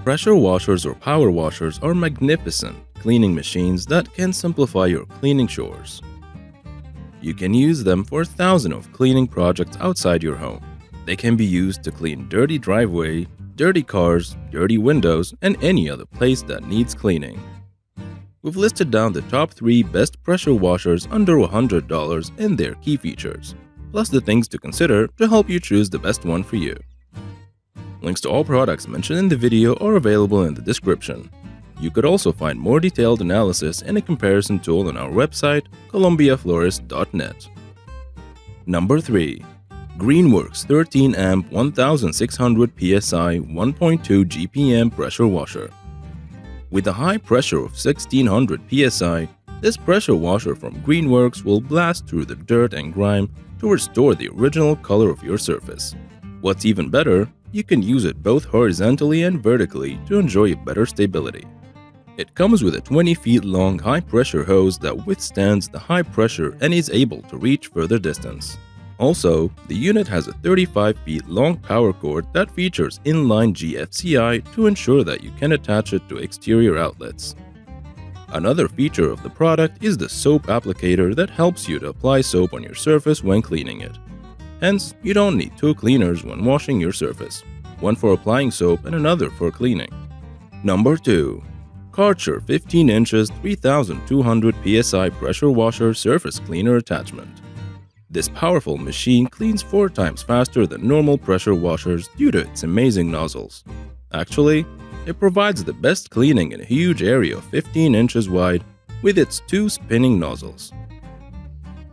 Pressure washers or power washers are magnificent cleaning machines that can simplify your cleaning chores. You can use them for thousands of cleaning projects outside your home. They can be used to clean dirty driveway, dirty cars, dirty windows, and any other place that needs cleaning. We've listed down the top 3 best pressure washers under $100 and their key features, plus the things to consider to help you choose the best one for you. Links to all products mentioned in the video are available in the description. You could also find more detailed analysis and a comparison tool on our website, columbiaflorist.net. Number 3. Greenworks 13 amp 1600 psi 1.2 GPM pressure washer. With a high pressure of 1600 psi, this pressure washer from Greenworks will blast through the dirt and grime to restore the original color of your surface. What's even better, you can use it both horizontally and vertically to enjoy better stability. It comes with a 20 feet long high-pressure hose that withstands the high pressure and is able to reach further distance. Also, the unit has a 35 feet long power cord that features inline GFCI to ensure that you can attach it to exterior outlets. Another feature of the product is the soap applicator that helps you to apply soap on your surface when cleaning it. Hence, you don't need 2 cleaners when washing your surface, one for applying soap and another for cleaning. Number 2. Karcher 15 inches 3200 psi pressure washer surface cleaner attachment. This powerful machine cleans 4 times faster than normal pressure washers due to its amazing nozzles. Actually, it provides the best cleaning in a huge area of 15 inches wide with its 2 spinning nozzles.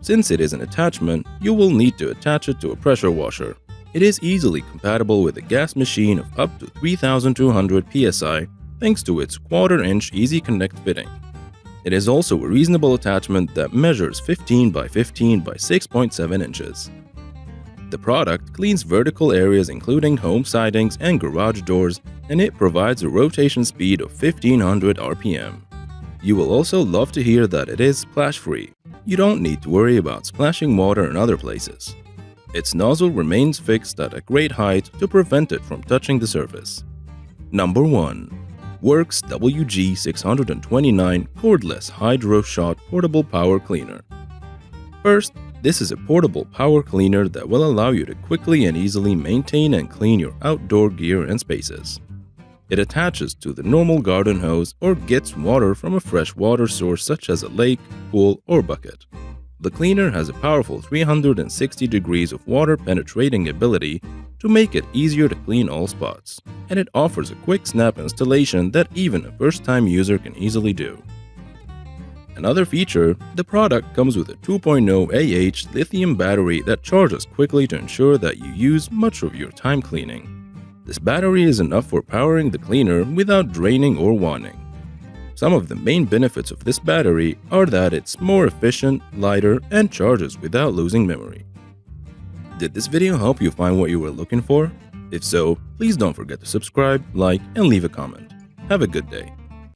Since it is an attachment, you will need to attach it to a pressure washer. It is easily compatible with a gas machine of up to 3200 psi thanks to its 1/4-inch Easy Connect fitting. It is also a reasonable attachment that measures 15 by 15 by 6.7 inches. The product cleans vertical areas including home sidings and garage doors, and it provides a rotation speed of 1500 RPM. You will also love to hear that it is splash-free. You don't need to worry about splashing water in other places. Its nozzle remains fixed at a great height to prevent it from touching the surface. Number 1. WORX WG629 Cordless Hydroshot Portable Power Cleaner. First, this is a portable power cleaner that will allow you to quickly and easily maintain and clean your outdoor gear and spaces. It attaches to the normal garden hose or gets water from a fresh water source such as a lake, pool, or bucket. The cleaner has a powerful 360 degrees of water penetrating ability to make it easier to clean all spots, and it offers a quick snap installation that even a first-time user can easily do. Another feature, the product comes with a 2.0 Ah lithium battery that charges quickly to ensure that you use much of your time cleaning. This battery is enough for powering the cleaner without draining or wanting. Some of the main benefits of this battery are that it's more efficient, lighter, and charges without losing memory. Did this video help you find what you were looking for? If so, please don't forget to subscribe, like, and leave a comment. Have a good day.